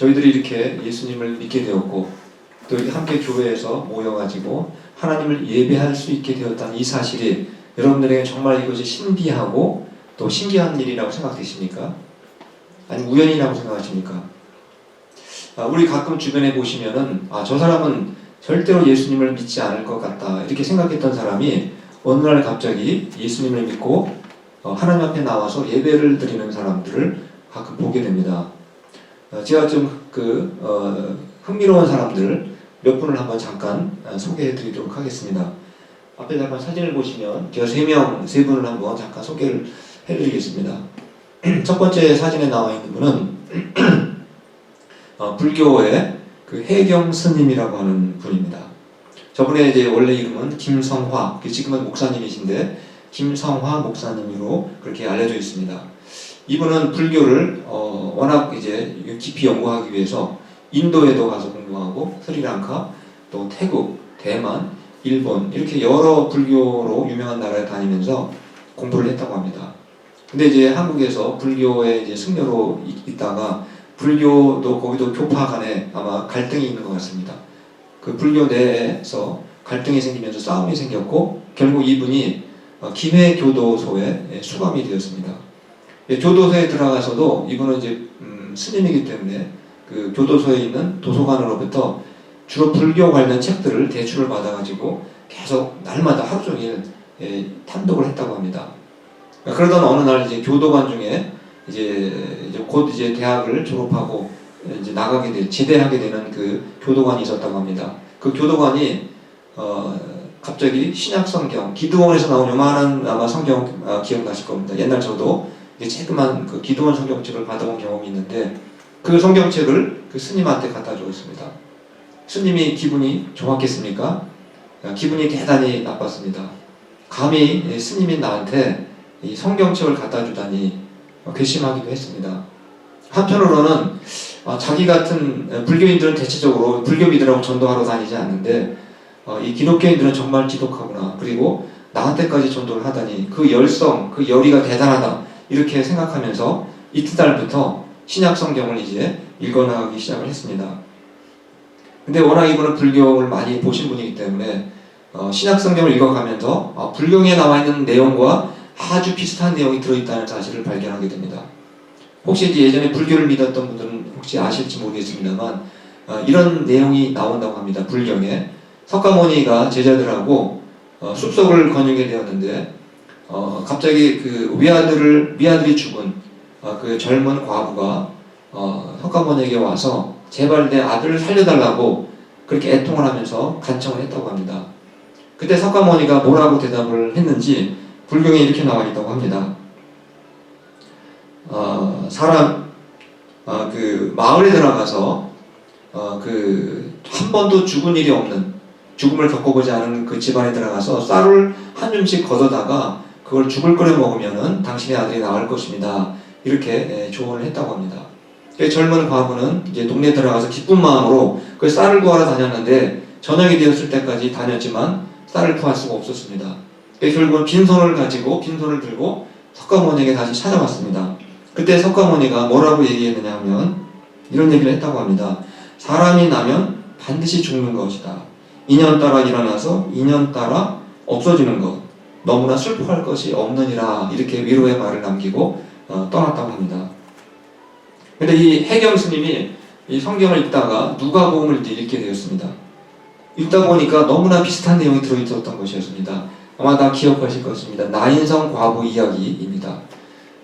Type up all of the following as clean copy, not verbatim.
저희들이 이렇게 예수님을 믿게 되었고 또 함께 교회에서 모여가지고 하나님을 예배할 수 있게 되었다는 이 사실이 여러분들에게 정말 이것이 신비하고 또 신기한 일이라고 생각되십니까? 아니면 우연이라고 생각하십니까? 우리 가끔 주변에 보시면은 저 사람은 절대로 예수님을 믿지 않을 것 같다 이렇게 생각했던 사람이 어느 날 갑자기 예수님을 믿고 하나님 앞에 나와서 예배를 드리는 사람들을 가끔 보게 됩니다. 제가 좀 흥미로운 사람들 몇 분을 한번 잠깐 소개해 드리도록 하겠습니다. 앞에 잠깐 사진을 보시면 제가 세 분을 한번 잠깐 소개를 해 드리겠습니다. 첫 번째 사진에 나와 있는 분은 불교의 해경 스님이라고 하는 분입니다. 저분의 이제 원래 이름은 김성화, 지금은 목사님이신데 김성화 목사님으로 그렇게 알려져 있습니다. 이분은 불교를 워낙 이제 깊이 연구하기 위해서 인도에도 가서 공부하고 스리랑카, 또 태국, 대만, 일본 이렇게 여러 불교로 유명한 나라에 다니면서 공부를 했다고 합니다. 근데 이제 한국에서 불교에 이제 승려로 있다가 불교도 거기도 교파 간에 아마 갈등이 있는 것 같습니다. 그 불교 내에서 갈등이 생기면서 싸움이 생겼고 결국 이분이 김해교도소에 수감이 되었습니다. 교도소에 들어가서도 이분은 이제 스님이기 때문에 그 교도소에 있는 도서관으로부터 주로 불교 관련 책들을 대출을 받아가지고 계속 날마다 하루 종일 탐독을 했다고 합니다. 그러던 어느 날 이제 교도관 중에 곧 대학을 졸업하고 이제 제대하게 되는 그 교도관이 있었다고 합니다. 그 교도관이 갑자기 신약 성경, 기드온에서 나온 요만한 아마 성경 기억나실 겁니다. 옛날 저도 조그만 그 기드온 성경책을 받아본 경험이 있는데 그 성경책을 그 스님한테 갖다 주었습니다. 스님이 기분이 좋았겠습니까? 기분이 대단히 나빴습니다. 감히 스님이 나한테 이 성경책을 갖다 주다니 괘씸하기도 했습니다. 한편으로는 자기 같은 불교인들은 대체적으로 불교비들하고 전도하러 다니지 않는데 이 기독교인들은 정말 지독하구나. 그리고 나한테까지 전도를 하다니 그 열성, 그 열의가 대단하다. 이렇게 생각하면서 이튿날부터 신약 성경을 이제 읽어나가기 시작을 했습니다. 근데 워낙 이분은 불교를 많이 보신 분이기 때문에 신약 성경을 읽어가면서 불경에 나와 있는 내용과 아주 비슷한 내용이 들어있다는 사실을 발견하게 됩니다. 혹시 이제 예전에 불교를 믿었던 분들은 혹시 아실지 모르겠습니다만 이런 내용이 나온다고 합니다. 불경에 석가모니가 제자들하고 숲속을 거닐게 되었는데 갑자기 그 위아들이 죽은 그 젊은 과부가 석가모니에게 와서 제발 내 아들을 살려달라고 그렇게 애통을 하면서 간청을 했다고 합니다. 그때 석가모니가 뭐라고 대답을 했는지 불경에 이렇게 나와 있다고 합니다. 그 마을에 들어가서 한 번도 죽은 일이 없는, 죽음을 겪어보지 않은 그 집안에 들어가서 쌀을 한 줌씩 걷어다가 그걸 죽을 끓여 먹으면은 당신의 아들이 나을 것입니다. 이렇게 조언을 했다고 합니다. 젊은 과부는 이제 동네에 들어가서 기쁜 마음으로 그 쌀을 구하러 다녔는데 저녁이 되었을 때까지 다녔지만 쌀을 구할 수가 없었습니다. 결국은 빈손을 들고 석가모니에게 다시 찾아왔습니다. 그때 석가모니가 뭐라고 얘기했느냐 하면 이런 얘기를 했다고 합니다. 사람이 나면 반드시 죽는 것이다. 인연 따라 일어나서 인연 따라 없어지는 것. 너무나 슬퍼할 것이 없느니라. 이렇게 위로의 말을 남기고 떠났다고 합니다. 근데 이 해경 스님이 이 성경을 읽다가 누가복음을 이제 읽게 되었습니다. 읽다 보니까 너무나 비슷한 내용이 들어있었던 것이었습니다. 아마 다 기억하실 것입니다. 나인성 과부 이야기입니다.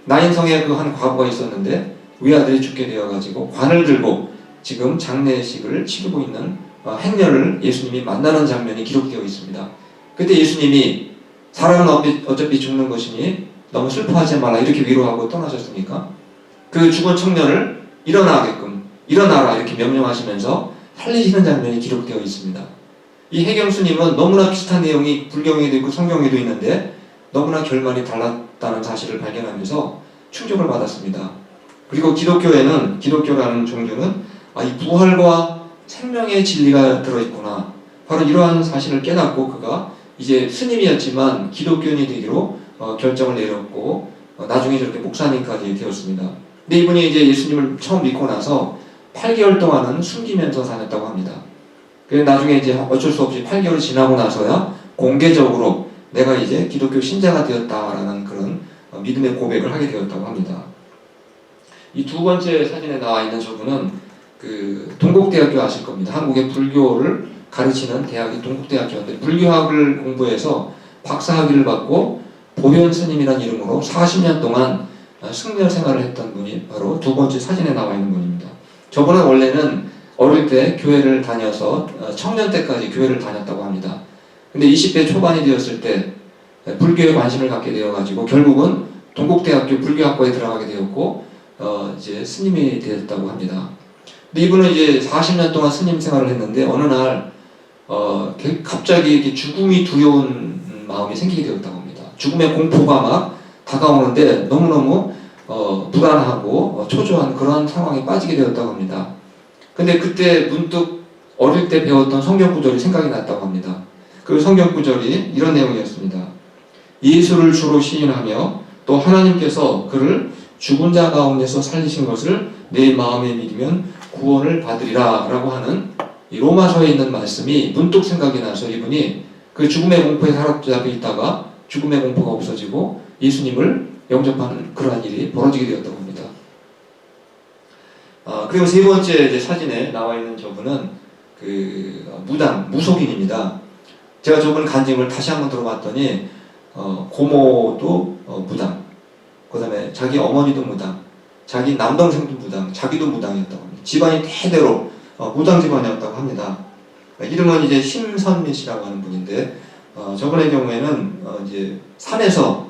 나인성에 그 한 과부가 있었는데 위아들이 죽게 되어가지고 관을 들고 지금 장례식을 치르고 있는 행렬을 예수님이 만나는 장면이 기록되어 있습니다. 그때 예수님이 사람은 어차피 죽는 것이니 너무 슬퍼하지 말라 이렇게 위로하고 떠나셨습니까? 그 죽은 청년을 일어나라 이렇게 명령하시면서 살리시는 장면이 기록되어 있습니다. 이 해경 스님은 너무나 비슷한 내용이 불경에도 있고 성경에도 있는데 너무나 결말이 달랐다는 사실을 발견하면서 충격을 받았습니다. 그리고 기독교라는 종교는 이 부활과 생명의 진리가 들어있구나. 바로 이러한 사실을 깨닫고 그가 이제 스님이었지만 기독교인이 되기로 결정을 내렸고 나중에 저렇게 목사님까지 되었습니다. 근데 이분이 이제 예수님을 처음 믿고 나서 8개월 동안은 숨기면서 다녔다고 합니다. 그래서 나중에 이제 어쩔 수 없이 8개월이 지나고 나서야 공개적으로 내가 이제 기독교 신자가 되었다라는 그런 믿음의 고백을 하게 되었다고 합니다. 이 두 번째 사진에 나와 있는 저분은 그 동국대학교 아실 겁니다. 한국의 불교를 가르치는 대학이 동국대학교인데 불교학을 공부해서 박사학위를 받고 보현 스님이라는 이름으로 40년 동안 승려 생활을 했던 분이 바로 두 번째 사진에 나와 있는 분입니다. 저분은 원래는 어릴 때 교회를 다녀서 청년 때까지 교회를 다녔다고 합니다. 근데 20대 초반이 되었을 때 불교에 관심을 갖게 되어가지고 결국은 동국대학교 불교학과에 들어가게 되었고 이제 스님이 되었다고 합니다. 근데 이분은 이제 40년 동안 스님 생활을 했는데 어느 날 갑자기 이렇게 죽음이 두려운 마음이 생기게 되었다고 합니다. 죽음의 공포가 막 다가오는데 너무너무 불안하고 초조한 그런 상황에 빠지게 되었다고 합니다. 근데 그때 문득 어릴 때 배웠던 성경 구절이 생각이 났다고 합니다. 그 성경 구절이 이런 내용이었습니다. 예수를 주로 시인하며 또 하나님께서 그를 죽은 자 가운데서 살리신 것을 내 마음에 믿으면 구원을 받으리라 라고 하는 이 로마서에 있는 말씀이 문득 생각이 나서 이분이 그 죽음의 공포에 사로잡혀 있다가 죽음의 공포가 없어지고 예수님을 영접하는 그러한 일이 벌어지게 되었다고 합니다. 그리고 세 번째 이제 사진에 나와 있는 저분은 그 무속인입니다. 제가 저분 간증을 다시 한번 들어봤더니 고모도 무당, 그 다음에 자기 어머니도 무당, 자기 남동생도 무당, 자기도 무당이었다고 합니다. 집안이 대대로 무당 집안이었다고 합니다. 이름은 이제 심선미 씨라고 하는 분인데 저분의 경우에는 이제 산에서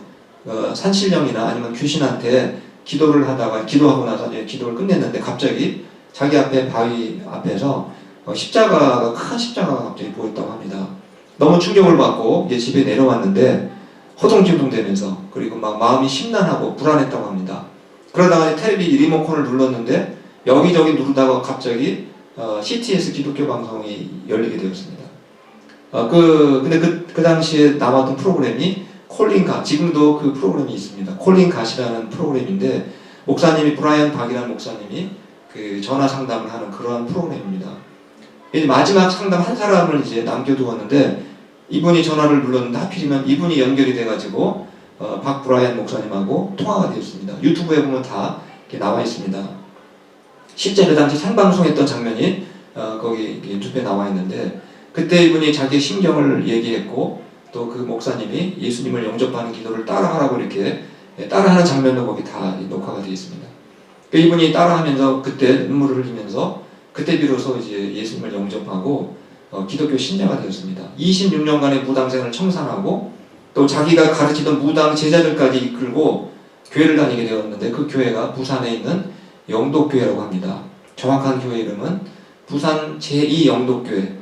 산신령이나 아니면 귀신한테 기도를 하다가 기도하고 나서 이제 기도를 끝냈는데 갑자기 자기 앞에 바위 앞에서 십자가가 큰 십자가가 갑자기 보였다고 합니다. 너무 충격을 받고 이제 집에 내려왔는데 허둥지둥대면서 그리고 막 마음이 심란하고 불안했다고 합니다. 그러다가 텔레비 리모컨을 눌렀는데 여기저기 누르다가 갑자기 CTS 기독교 방송이 열리게 되었습니다. 근데 그 당시에 나왔던 프로그램이 콜링 갓, 지금도 그 프로그램이 있습니다. 콜링 갓이라는 프로그램인데 목사님이 브라이언 박이라는 목사님이 그 전화 상담을 하는 그러한 프로그램입니다. 이제 마지막 상담 한 사람을 이제 남겨두었는데 이분이 전화를 눌렀는데 하필이면 이분이 연결이 돼가지고 박 브라이언 목사님하고 통화가 되었습니다. 유튜브에 보면 다 이렇게 나와 있습니다. 실제 그 당시 생방송했던 장면이 거기 유튜브에 나와 있는데 그때 이분이 자기의 심경을 얘기했고 또 그 목사님이 예수님을 영접하는 기도를 따라하라고 이렇게 따라하는 장면도 거기 다 녹화가 되어 있습니다. 이분이 따라하면서 그때 눈물을 흘리면서 그때 비로소 이제 예수님을 영접하고 기독교 신자가 되었습니다. 26년간의 무당생을 청산하고 또 자기가 가르치던 무당 제자들까지 이끌고 교회를 다니게 되었는데 그 교회가 부산에 있는 영독교회라고 합니다. 정확한 교회 이름은 부산 제2영독교회.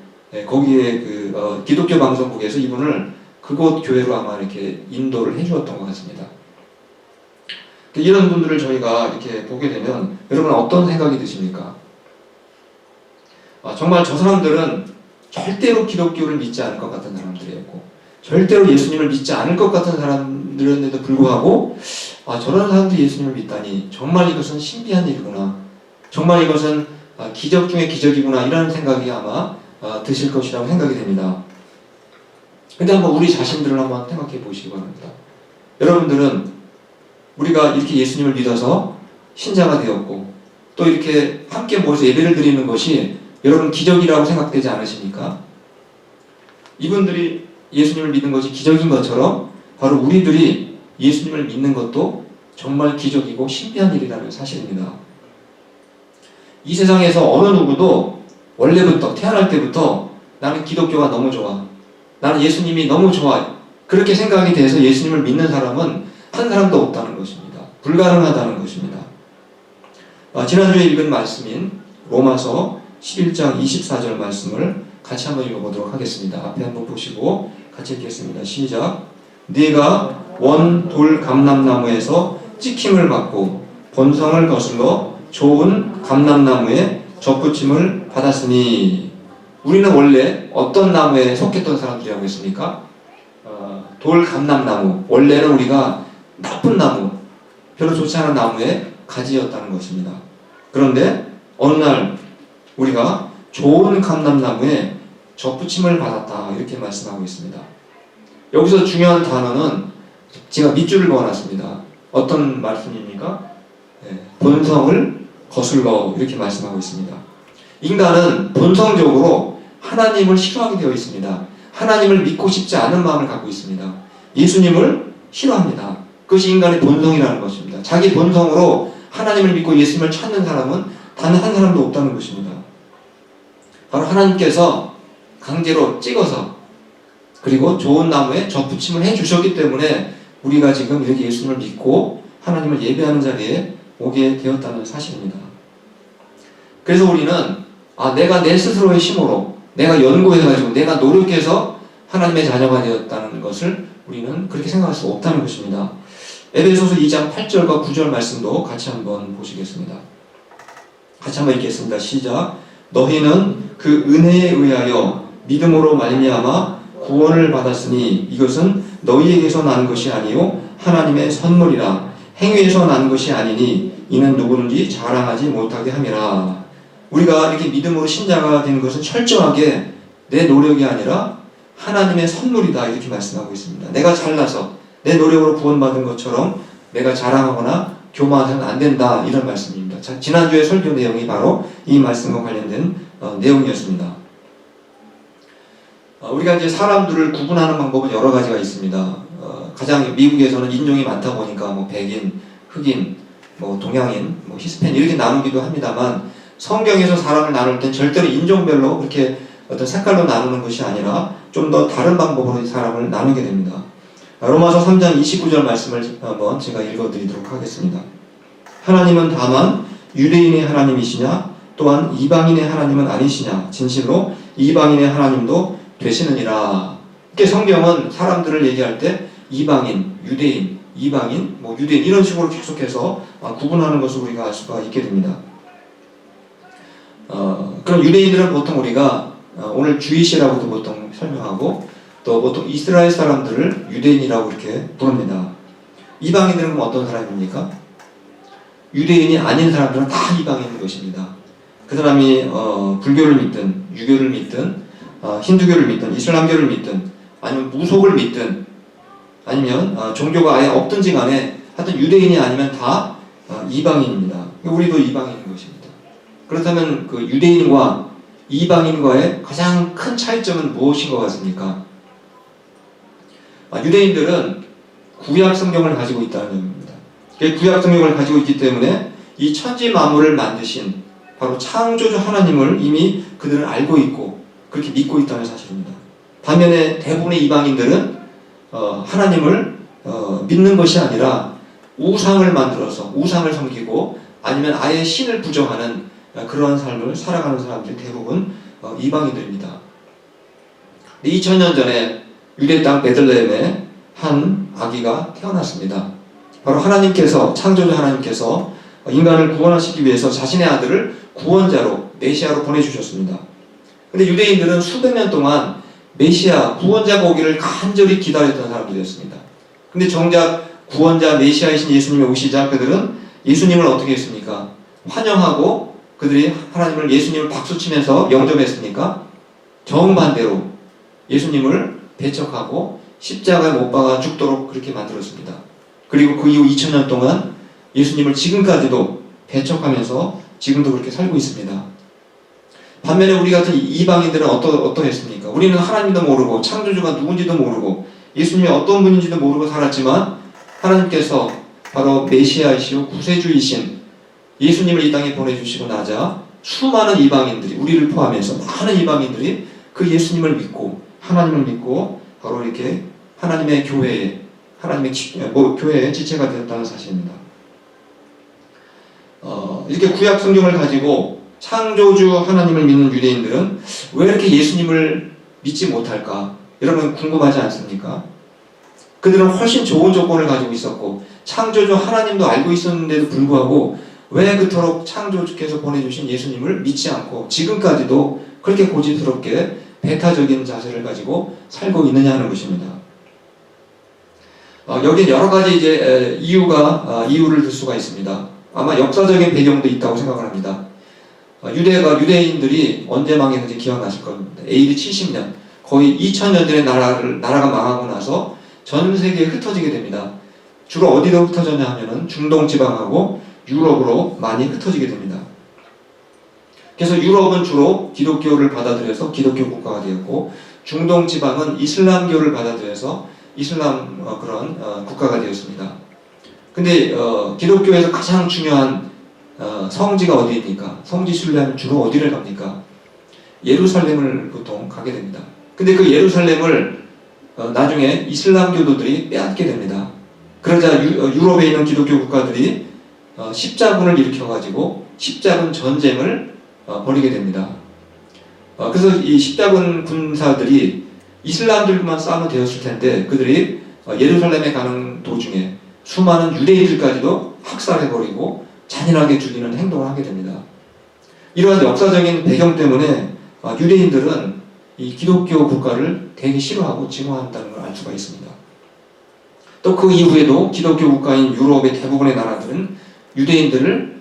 거기에 그 기독교 방송국에서 이분을 그곳 교회로 아마 이렇게 인도를 해주었던 것 같습니다. 이런 분들을 저희가 이렇게 보게 되면 여러분 어떤 생각이 드십니까? 정말 저 사람들은 절대로 기독교를 믿지 않을 것 같은 사람들이었고 절대로 예수님을 믿지 않을 것 같은 사람들인데도 불구하고 저런 사람들이 예수님을 믿다니 정말 이것은 신비한 일이구나, 정말 이것은 기적 중의 기적이구나, 이런 생각이 아마 드실 것이라고 생각이 됩니다. 근데 한번 우리 자신들을 한번 생각해 보시기 바랍니다. 여러분들은 우리가 이렇게 예수님을 믿어서 신자가 되었고 또 이렇게 함께 모여서 예배를 드리는 것이 여러분 기적이라고 생각되지 않으십니까? 이분들이 예수님을 믿는 것이 기적인 것처럼 바로 우리들이 예수님을 믿는 것도 정말 기적이고 신비한 일이라는 사실입니다. 이 세상에서 어느 누구도 원래부터 태어날 때부터 나는 기독교가 너무 좋아, 나는 예수님이 너무 좋아, 그렇게 생각이 돼서 예수님을 믿는 사람은 한 사람도 없다는 것입니다. 불가능하다는 것입니다. 지난주에 읽은 말씀인 로마서 11장 24절 말씀을 같이 한번 읽어보도록 하겠습니다. 앞에 한번 보시고 같이 읽겠습니다. 시작. 네가 원 돌 감람나무에서 찍힘을 받고 본성을 거슬러 좋은 감람나무에 접붙임을 받았으니. 우리는 원래 어떤 나무에 속했던 사람들이라고 했습니까? 돌 감람나무. 원래는 우리가 나쁜 나무, 별로 좋지 않은 나무의 가지였다는 것입니다. 그런데 어느 날 우리가 좋은 감람나무에 접붙임을 받았다 이렇게 말씀하고 있습니다. 여기서 중요한 단어는 제가 밑줄을 그어놨습니다. 어떤 말씀입니까? 본성을 거슬러 이렇게 말씀하고 있습니다. 인간은 본성적으로 하나님을 싫어하게 되어 있습니다. 하나님을 믿고 싶지 않은 마음을 갖고 있습니다. 예수님을 싫어합니다. 그것이 인간의 본성이라는 것입니다. 자기 본성으로 하나님을 믿고 예수님을 찾는 사람은 단 한 사람도 없다는 것입니다. 바로 하나님께서 강제로 찍어서 그리고 좋은 나무에 접붙임을 해주셨기 때문에 우리가 지금 이렇게 예수님을 믿고 하나님을 예배하는 자리에 오게 되었다는 사실입니다. 그래서 우리는 내가 내 스스로의 힘으로 내가 연구해가지고 내가 노력해서 하나님의 자녀가 되었다는 것을 우리는 그렇게 생각할 수 없다는 것입니다. 에베소서 2장 8절과 9절 말씀도 같이 한번 보시겠습니다. 같이 한번 읽겠습니다. 시작. 너희는 그 은혜에 의하여 믿음으로 말미암아 구원을 받았으니 이것은 너희에게서 나는 것이 아니요 하나님의 선물이라. 행위에서 나는 것이 아니니 이는 누구든지 자랑하지 못하게 함이라. 우리가 이렇게 믿음으로 신자가 된 것은 철저하게 내 노력이 아니라 하나님의 선물이다 이렇게 말씀하고 있습니다. 내가 잘나서 내 노력으로 구원받은 것처럼 내가 자랑하거나 교만해서는 안 된다 이런 말씀입니다. 지난주에 설교 내용이 바로 이 말씀과 관련된 내용이었습니다. 우리가 이제 사람들을 구분하는 방법은 여러 가지가 있습니다. 가장 미국에서는 인종이 많다 보니까 백인, 흑인, 동양인, 히스패닉 이렇게 나누기도 합니다만 성경에서 사람을 나눌 땐 절대로 인종별로 그렇게 어떤 색깔로 나누는 것이 아니라 좀 더 다른 방법으로 사람을 나누게 됩니다. 로마서 3장 29절 말씀을 한번 제가 읽어드리도록 하겠습니다. 하나님은 다만 유대인의 하나님이시냐 또한 이방인의 하나님은 아니시냐 진실로 이방인의 하나님도 되시느니라. 이렇게 성경은 사람들을 얘기할 때 이방인, 유대인, 이방인, 유대인 이런 식으로 계속해서 구분하는 것을 우리가 알 수가 있게 됩니다. 그럼 유대인들은 보통 우리가 오늘 주이시라고도 보통 설명하고 또 보통 이스라엘 사람들을 유대인이라고 이렇게 부릅니다. 이방인들은 그럼 어떤 사람입니까? 유대인이 아닌 사람들은 다 이방인인 것입니다. 그 사람이 불교를 믿든 유교를 믿든 힌두교를 믿든 이슬람교를 믿든 아니면 무속을 믿든 아니면 종교가 아예 없든지 간에 하여튼 유대인이 아니면 다 이방인입니다. 우리도 이방인인 것입니다. 그렇다면 그 유대인과 이방인과의 가장 큰 차이점은 무엇인 것 같습니까? 유대인들은 구약 성경을 가지고 있다는 점입니다. 구약 성경을 가지고 있기 때문에 이 천지 만물을 만드신 바로 창조주 하나님을 이미 그들은 알고 있고 그렇게 믿고 있다는 사실입니다. 반면에 대부분의 이방인들은 하나님을 믿는 것이 아니라 우상을 만들어서 우상을 섬기고 아니면 아예 신을 부정하는 그러한 삶을 살아가는 사람들이 대부분 이방인들입니다. 2000년 전에 유대 땅 베들레헴에 한 아기가 태어났습니다. 바로 하나님께서 창조주 하나님께서 인간을 구원하시기 위해서 자신의 아들을 구원자로 메시아로 보내주셨습니다. 근데 유대인들은 수백 년 동안 메시아 구원자가 오기를 간절히 기다렸던 사람들이었습니다. 근데 정작 구원자 메시아이신 예수님이 오시자 그들은 예수님을 어떻게 했습니까? 환영하고 그들이 하나님을 예수님을 박수치면서 영접했습니까? 정반대로 예수님을 배척하고 십자가에 못 박아 죽도록 그렇게 만들었습니다. 그리고 그 이후 2000년 동안 예수님을 지금까지도 배척하면서 지금도 그렇게 살고 있습니다. 반면에 우리 같은 이방인들은 어떠했습니까? 우리는 하나님도 모르고 창조주가 누군지도 모르고 예수님이 어떤 분인지도 모르고 살았지만 하나님께서 바로 메시아이시오 구세주이신 예수님을 이 땅에 보내주시고 나자 수많은 이방인들이 우리를 포함해서 많은 이방인들이 그 예수님을 믿고 하나님을 믿고 바로 이렇게 하나님의 교회에 하나님의 교회의 지체가 되었다는 사실입니다. 이렇게 구약 성경을 가지고 창조주 하나님을 믿는 유대인들은 왜 이렇게 예수님을 믿지 못할까? 여러분 궁금하지 않습니까? 그들은 훨씬 좋은 조건을 가지고 있었고 창조주 하나님도 알고 있었는데도 불구하고 왜 그토록 창조주께서 보내주신 예수님을 믿지 않고 지금까지도 그렇게 고집스럽게 배타적인 자세를 가지고 살고 있느냐 하는 것입니다. 여기에 여러 가지 이유를 들 수가 있습니다. 아마 역사적인 배경도 있다고 생각을 합니다. 유대인들이 언제 망했는지 기억나실 겁니다. AD 70년, 거의 2000년 전에 나라가 망하고 나서 전 세계에 흩어지게 됩니다. 주로 어디로 흩어졌냐 하면은 중동 지방하고 유럽으로 많이 흩어지게 됩니다. 그래서 유럽은 주로 기독교를 받아들여서 기독교 국가가 되었고, 중동 지방은 이슬람교를 받아들여서 이슬람 국가가 되었습니다. 근데 기독교에서 가장 중요한 성지가 어디입니까? 성지 순례하면 주로 어디를 갑니까? 예루살렘을 보통 가게 됩니다. 근데 그 예루살렘을 나중에 이슬람교도들이 빼앗게 됩니다. 그러자 유럽에 있는 기독교 국가들이 십자군을 일으켜가지고 십자군 전쟁을 벌이게 됩니다. 그래서 이 십자군 군사들이 이슬람들만 싸우면 되었을 텐데, 그들이 예루살렘에 가는 도중에 수많은 유대인들까지도 학살해버리고 잔인하게 죽이는 행동을 하게 됩니다. 이러한 역사적인 배경 때문에 유대인들은 이 기독교 국가를 되게 싫어하고 증오한다는 걸 알 수가 있습니다. 또 그 이후에도 기독교 국가인 유럽의 대부분의 나라들은 유대인들을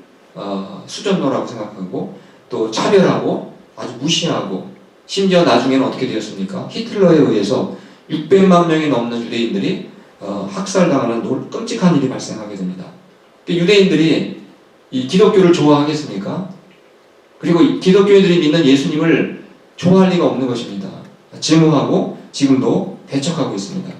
수전노라고 생각하고 또 차별하고 아주 무시하고, 심지어 나중에는 어떻게 되었습니까? 히틀러에 의해서 600만 명이 넘는 유대인들이 학살당하는 끔찍한 일이 발생하게 됩니다. 유대인들이 이 기독교를 좋아하겠습니까? 그리고 기독교인들이 믿는 예수님을 좋아할 리가 없는 것입니다. 증오하고 지금도 배척하고 있습니다.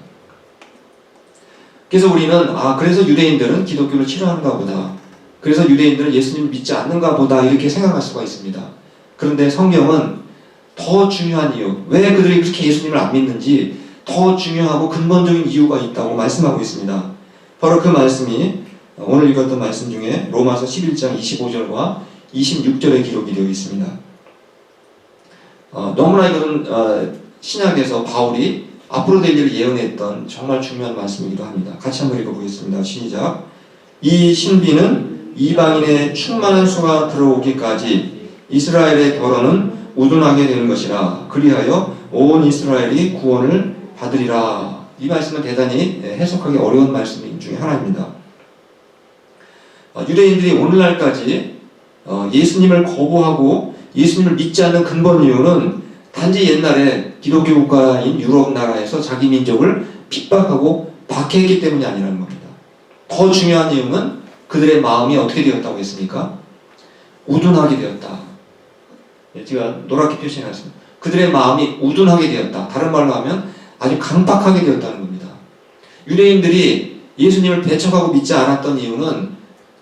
그래서 우리는 그래서 유대인들은 기독교를 싫어하는가 보다, 그래서 유대인들은 예수님을 믿지 않는가 보다, 이렇게 생각할 수가 있습니다. 그런데 성경은 더 중요한 이유, 왜 그들이 그렇게 예수님을 안 믿는지 더 중요하고 근본적인 이유가 있다고 말씀하고 있습니다. 바로 그 말씀이 오늘 읽었던 말씀 중에 로마서 11장 25절과 26절에 기록이 되어 있습니다. 너무나 이것은 신약에서 바울이 앞으로 될 일을 예언했던 정말 중요한 말씀이기도 합니다. 같이 한번 읽어보겠습니다. 시작. 이 신비는 이방인의 충만한 수가 들어오기까지 이스라엘의 결혼은 우둔하게 되는 것이라. 그리하여 온 이스라엘이 구원을 받으리라. 이 말씀은 대단히 해석하기 어려운 말씀 중에 하나입니다. 유대인들이 오늘날까지 예수님을 거부하고 예수님을 믿지 않는 근본 이유는 단지 옛날에 기독교 국가인 유럽 나라에서 자기 민족을 핍박하고 박해했기 때문이 아니라는 겁니다. 더 중요한 이유는 그들의 마음이 어떻게 되었다고 했습니까? 우둔하게 되었다. 제가 노랗게 표시해놨습니다. 그들의 마음이 우둔하게 되었다. 다른 말로 하면 아주 강박하게 되었다는 겁니다. 유대인들이 예수님을 배척하고 믿지 않았던 이유는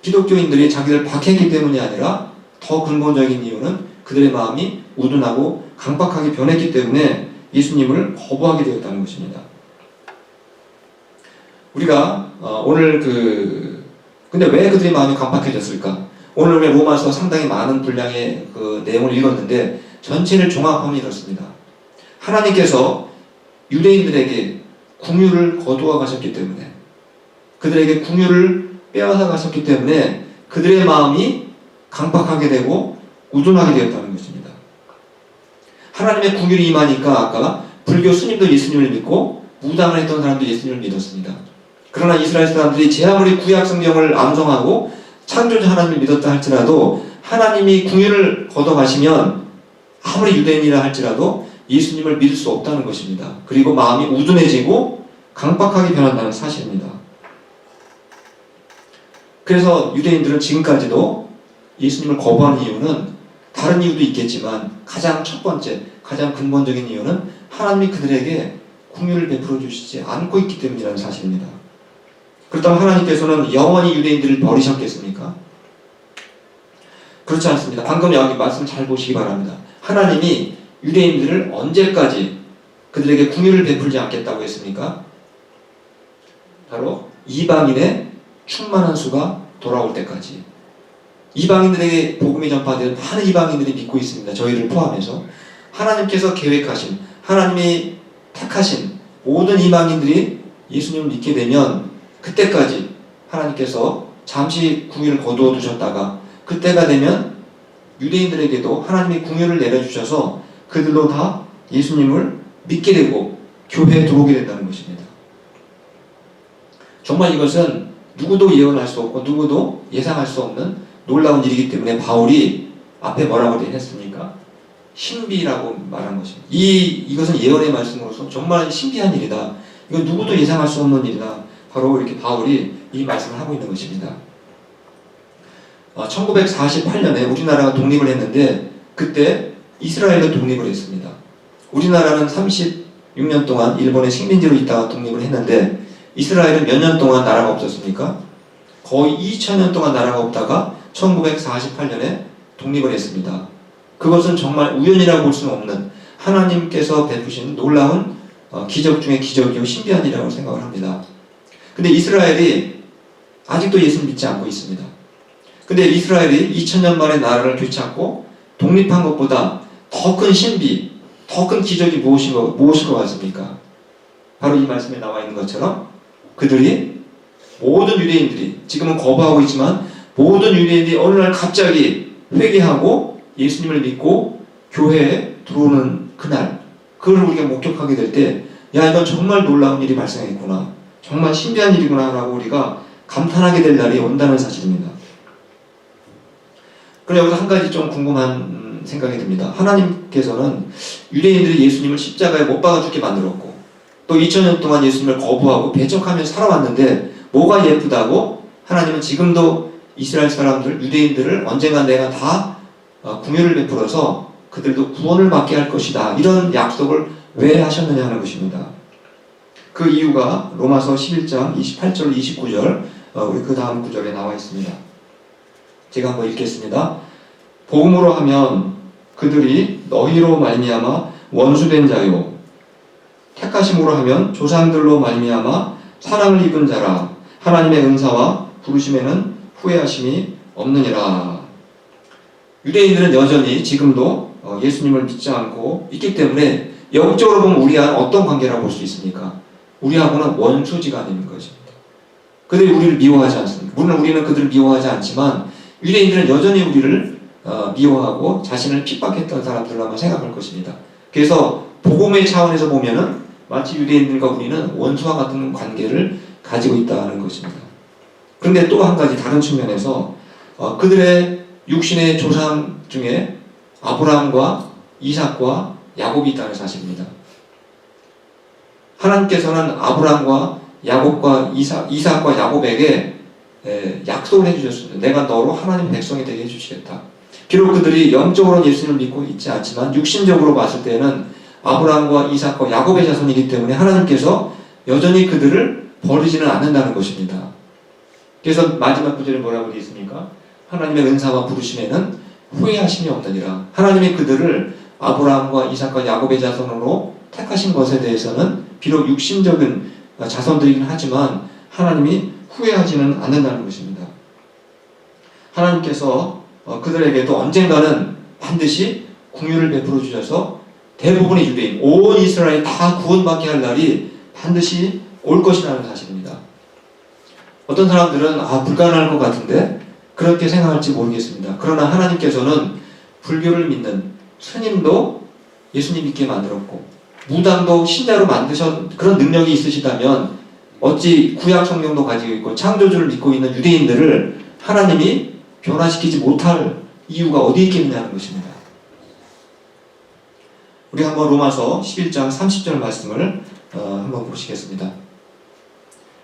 기독교인들이 자기를 박해했기 때문이 아니라, 더 근본적인 이유는 그들의 마음이 우둔하고 강박하게 변했기 때문에 예수님을 거부하게 되었다는 것입니다. 우리가 오늘 근데 왜 그들의 마음이 강박해졌을까? 오늘 우리 로마서 상당히 많은 분량의 그 내용을 읽었는데 전체를 종합하면 이렇습니다. 하나님께서 유대인들에게 궁유를 거두어 가셨기 때문에, 그들에게 궁유를 빼앗아 가셨기 때문에 그들의 마음이 강박하게 되고 우둔하게 되었다는 것입니다. 하나님의 궁율이 임하니까 아까 불교 스님도 예수님을 믿고 무당을 했던 사람도 예수님을 믿었습니다. 그러나 이스라엘 사람들이 제 아무리 구약 성경을 암송하고 창조자 하나님을 믿었다 할지라도, 하나님이 궁율을 걷어가시면 아무리 유대인이라 할지라도 예수님을 믿을 수 없다는 것입니다. 그리고 마음이 우둔해지고 강박하게 변한다는 사실입니다. 그래서 유대인들은 지금까지도 예수님을 거부하는 이유는 다른 이유도 있겠지만 가장 첫 번째, 가장 근본적인 이유는 하나님이 그들에게 긍휼을 베풀어 주시지 않고 있기 때문이라는 사실입니다. 그렇다면 하나님께서는 영원히 유대인들을 버리셨겠습니까? 그렇지 않습니다. 방금 여기 말씀 잘 보시기 바랍니다. 하나님이 유대인들을 언제까지 그들에게 긍휼을 베풀지 않겠다고 했습니까? 바로 이방인의 충만한 수가 돌아올 때까지. 이방인들에게 복음이 전파되는 많은 이방인들이 믿고 있습니다. 저희를 포함해서. 하나님께서 계획하신, 하나님이 택하신 모든 이방인들이 예수님을 믿게 되면 그때까지 하나님께서 잠시 긍휼을 거두어 두셨다가 그때가 되면 유대인들에게도 하나님이 긍휼을 내려주셔서 그들로 다 예수님을 믿게 되고 교회에 들어오게 된다는 것입니다. 정말 이것은 누구도 예언할 수 없고 누구도 예상할 수 없는 놀라운 일이기 때문에 바울이 앞에 뭐라고 했습니까? 신비라고 말한 것입니다. 이것은 예언의 말씀으로서 정말 신비한 일이다. 이건 누구도 예상할 수 없는 일이다. 바로 이렇게 바울이 이 말씀을 하고 있는 것입니다. 1948년에 우리나라가 독립을 했는데 그때 이스라엘도 독립을 했습니다. 우리나라는 36년 동안 일본의 식민지로 있다가 독립을 했는데 이스라엘은 몇 년 동안 나라가 없었습니까? 거의 2000년 동안 나라가 없다가 1948년에 독립을 했습니다. 그것은 정말 우연이라고 볼 수는 없는 하나님께서 베푸신 놀라운 기적 중에 기적이요 신비한 일이라고 생각을 합니다. 근데 이스라엘이 아직도 예수를 믿지 않고 있습니다. 근데 이스라엘이 2000년 만에 나라를 되찾고 독립한 것보다 더 큰 신비, 더 큰 기적이 무엇일 것 같습니까? 바로 이 말씀에 나와 있는 것처럼 그들이 모든 유대인들이 지금은 거부하고 있지만 모든 유대인들이 어느 날 갑자기 회개하고 예수님을 믿고 교회에 들어오는 그날, 그걸 우리가 목격하게 될 때, 야, 이건 정말 놀라운 일이 발생했구나, 정말 신비한 일이구나 라고 우리가 감탄하게 될 날이 온다는 사실입니다. 그런데 여기서 한 가지 좀 궁금한 생각이 듭니다. 하나님께서는 유대인들이 예수님을 십자가에 못 박아 죽게 만들었고 또 2000년 동안 예수님을 거부하고 배척하면서 살아왔는데 뭐가 예쁘다고 하나님은 지금도 이스라엘 사람들, 유대인들을 언젠가 내가 다 긍휼을 베풀어서 그들도 구원을 받게 할 것이다, 이런 약속을 왜 하셨느냐 하는 것입니다. 그 이유가 로마서 11장 28절 29절 우리 그 다음 구절에 나와 있습니다. 제가 한번 읽겠습니다. 복음으로 하면 그들이 너희로 말미암아 원수된 자요, 택하심으로 하면 조상들로 말미암아 사랑을 입은 자라. 하나님의 은사와 부르심에는 후회하심이 없느니라. 유대인들은 여전히 지금도 예수님을 믿지 않고 있기 때문에 영적으로 보면 우리와는 어떤 관계라고 볼 수 있습니까? 우리하고는 원수지간인 것입니다. 그들이 우리를 미워하지 않습니다. 물론 우리는 그들을 미워하지 않지만 유대인들은 여전히 우리를 미워하고 자신을 핍박했던 사람들로만 생각할 것입니다. 그래서 복음의 차원에서 보면은 마치 유대인들과 우리는 원수와 같은 관계를 가지고 있다는 것입니다. 그런데 또 한 가지 다른 측면에서 그들의 육신의 조상 중에 아브라함과 이삭과 야곱이 있다는 사실입니다. 하나님께서는 아브라함과 야곱과 이삭과 야곱에게 약속을 해주셨습니다. 내가 너로 하나님의 백성이 되게 해주시겠다. 비록 그들이 영적으로는 예수님을 믿고 있지 않지만 육신적으로 봤을 때는 아브라함과 이삭과 야곱의 자손이기 때문에 하나님께서 여전히 그들을 버리지는 않는다는 것입니다. 그래서 마지막 구절에 뭐라고 되어 있습니까? 하나님의 은사와 부르심에는 후회하심이 없느니라. 하나님이 그들을 아브라함과 이삭과 야곱의 자손으로 택하신 것에 대해서는 비록 육신적인 자손들이긴 하지만 하나님이 후회하지는 않는다는 것입니다. 하나님께서 그들에게도 언젠가는 반드시 긍휼을 베풀어 주셔서 대부분의 유대인, 온 이스라엘이 다 구원받게 할 날이 반드시 올 것이라는 사실입니다. 어떤 사람들은 불가능할 것 같은데 그렇게 생각할지 모르겠습니다. 그러나 하나님께서는 불교를 믿는 스님도 예수님 믿게 만들었고 무당도 신자로 만드신 그런 능력이 있으시다면 어찌 구약 성경도 가지고 있고 창조주를 믿고 있는 유대인들을 하나님이 변화시키지 못할 이유가 어디 있겠느냐는 것입니다. 우리 한번 로마서 11장 30절 말씀을 한번 보시겠습니다.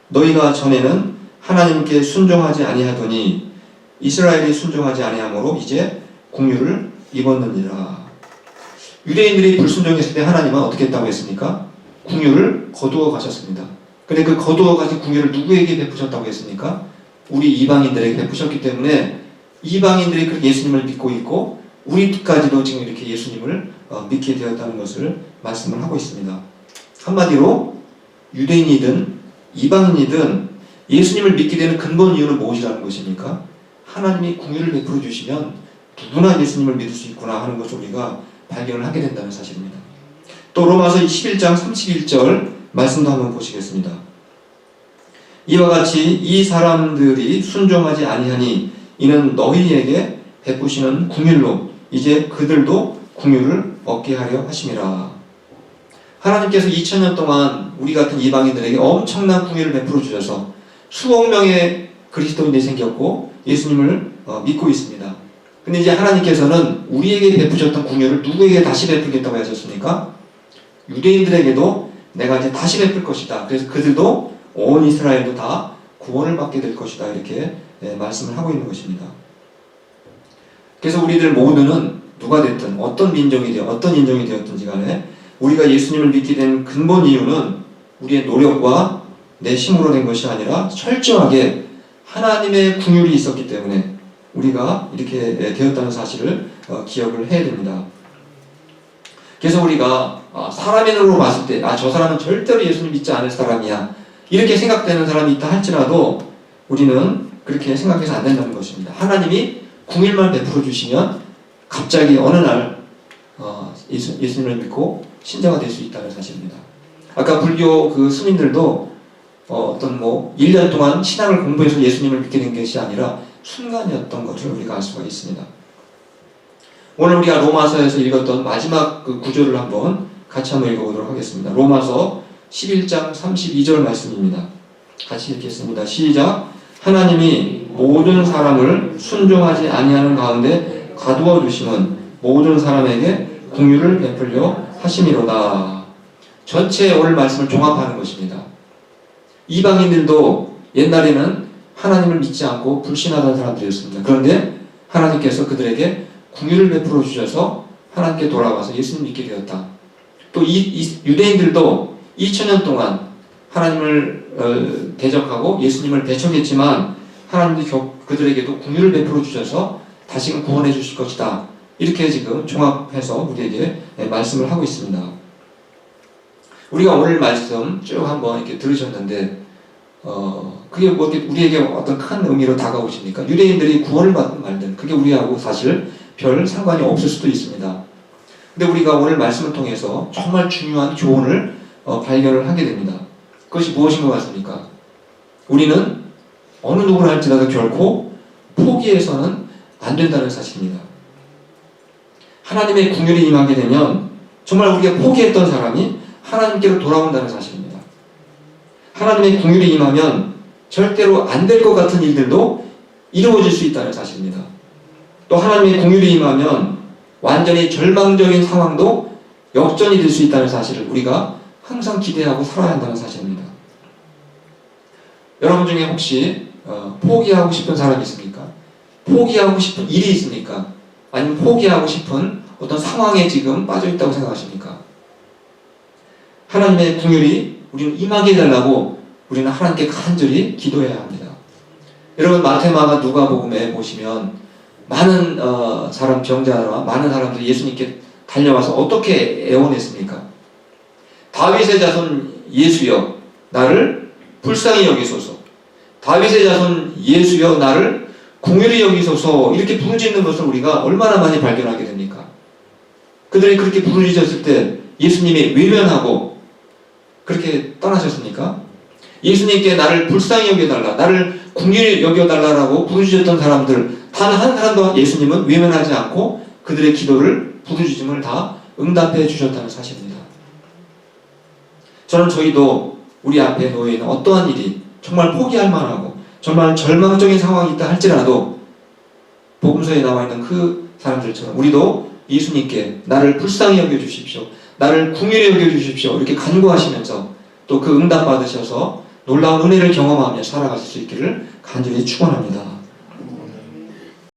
너희가 전에는 하나님께 순종하지 아니하더니 이스라엘이 순종하지 아니하므로 이제 긍휼을 입었느니라. 유대인들이 불순종했을 때 하나님은 어떻게 했다고 했습니까? 긍휼을 거두어 가셨습니다. 근데 그 거두어 가신 긍휼을 누구에게 베푸셨다고 했습니까? 우리 이방인들에게 베푸셨기 때문에 이방인들이 그렇게 예수님을 믿고 있고 우리까지도 지금 이렇게 예수님을 믿게 되었다는 것을 말씀을 하고 있습니다. 한마디로 유대인이든 이방인이든 예수님을 믿게 되는 근본 이유는 무엇이라는 것입니까? 하나님이 긍휼을 베풀어 주시면 누구나 예수님을 믿을 수 있구나 하는 것을 우리가 발견을 하게 된다는 사실입니다. 또 로마서 11장 31절 말씀도 한번 보시겠습니다. 이와 같이 이 사람들이 순종하지 아니하니 이는 너희에게 베푸시는 긍휼로 이제 그들도 긍휼을 얻게 하려 하심이라. 하나님께서 2000년 동안 우리 같은 이방인들에게 엄청난 긍휼을 베풀어 주셔서 수억 명의 그리스도인들이 생겼고 예수님을 믿고 있습니다. 근데 이제 하나님께서는 우리에게 베푸셨던 궁유를 누구에게 다시 베풀겠다고 하셨습니까? 유대인들에게도 내가 이제 다시 베풀 것이다. 그래서 그들도 온 이스라엘도 다 구원을 받게 될 것이다. 이렇게 말씀을 하고 있는 것입니다. 그래서 우리들 모두는 누가 됐든 어떤 민족이 되어 어떤 인종이 되었든지 간에 우리가 예수님을 믿게 된 근본 이유는 우리의 노력과 내 힘으로 된 것이 아니라 철저하게 하나님의 궁율이 있었기 때문에 우리가 이렇게 되었다는 사실을 기억을 해야 됩니다. 그래서 우리가 사람의 눈으로 봤을 때 저 사람은 절대로 예수님 믿지 않을 사람이야 이렇게 생각되는 사람이 있다 할지라도 우리는 그렇게 생각해서 안 된다는 것입니다. 하나님이 궁일만 베풀어 주시면 갑자기 어느 날 예수님을 믿고 신자가 될 수 있다는 사실입니다. 아까 불교 그 스님들도 어떤 1년 동안 신앙을 공부해서 예수님을 믿게 된 것이 아니라 순간이었던 것을 우리가 알 수가 있습니다. 오늘 우리가 로마서에서 읽었던 마지막 그 구절을 같이 한번 읽어보도록 하겠습니다. 로마서 11장 32절 말씀입니다. 같이 읽겠습니다. 시작. 하나님이 모든 사람을 순종하지 아니하는 가운데 가두어 두심은 모든 사람에게 긍휼을 베풀려 하심이로다. 전체 오늘 말씀을 종합하는 것입니다. 이방인들도 옛날에는 하나님을 믿지 않고 불신하던 사람들이었습니다. 그런데 하나님께서 그들에게 긍휼을 베풀어 주셔서 하나님께 돌아와서 예수님 믿게 되었다. 또 유대인들도 2000년 동안 하나님을 대적하고 예수님을 배척했지만 하나님도 그들에게도 긍휼을 베풀어 주셔서 다시금 구원해 주실 것이다. 이렇게 지금 종합해서 우리에게 말씀을 하고 있습니다. 우리가 오늘 말씀 쭉 한번 이렇게 들으셨는데 그게 우리에게 어떤 큰 의미로 다가오십니까? 유대인들이 구원을 받든 말든 그게 우리하고 사실 별 상관이 없을 수도 있습니다. 근데 우리가 오늘 말씀을 통해서 정말 중요한 교훈을 발견을 하게 됩니다. 그것이 무엇인 것 같습니까? 우리는 어느 누구를 할지라도 결코 포기해서는 안 된다는 사실입니다. 하나님의 긍휼이 임하게 되면 정말 우리가 포기했던 사람이 하나님께로 돌아온다는 사실입니다. 하나님의 긍휼이 임하면 절대로 안 될 것 같은 일들도 이루어질 수 있다는 사실입니다. 또 하나님의 긍휼이 임하면 완전히 절망적인 상황도 역전이 될 수 있다는 사실을 우리가 항상 기대하고 살아야 한다는 사실입니다. 여러분 중에 혹시 포기하고 싶은 사람이 있습니까? 포기하고 싶은 일이 있습니까? 아니면 포기하고 싶은 어떤 상황에 지금 빠져 있다고 생각하십니까? 하나님의 긍휼이 우리는 임하게 해달라고 우리는 하나님께 간절히 기도해야 합니다. 여러분 마태마가 누가복음에 보시면 많은 사람 병자와 많은 사람들이 예수님께 달려와서 어떻게 애원했습니까? 다윗의 자손 예수여 나를 불쌍히 여기소서. 다윗의 자손 예수여 나를 긍휼히 여기소서. 이렇게 부르짖는 것을 우리가 얼마나 많이 발견하게 됩니까? 그들이 그렇게 부르짖었을 때 예수님이 외면하고 그렇게 떠나셨습니까? 예수님께 나를 불쌍히 여겨달라, 나를 긍휼히 여겨달라라고 부르짖었던 사람들 단 한 사람도 예수님은 외면하지 않고 그들의 기도를 부르짖음을 다 응답해 주셨다는 사실입니다. 저는 저희도 우리 앞에 놓여 있는 어떠한 일이 정말 포기할 만하고 정말 절망적인 상황이 있다 할지라도 복음서에 나와 있는 그 사람들처럼 우리도 예수님께 나를 불쌍히 여겨주십시오, 나를 긍휼히 여겨주십시오 이렇게 간구하시면서 또 그 응답 받으셔서 놀라운 은혜를 경험하며 살아가실 수 있기를 간절히 축원합니다.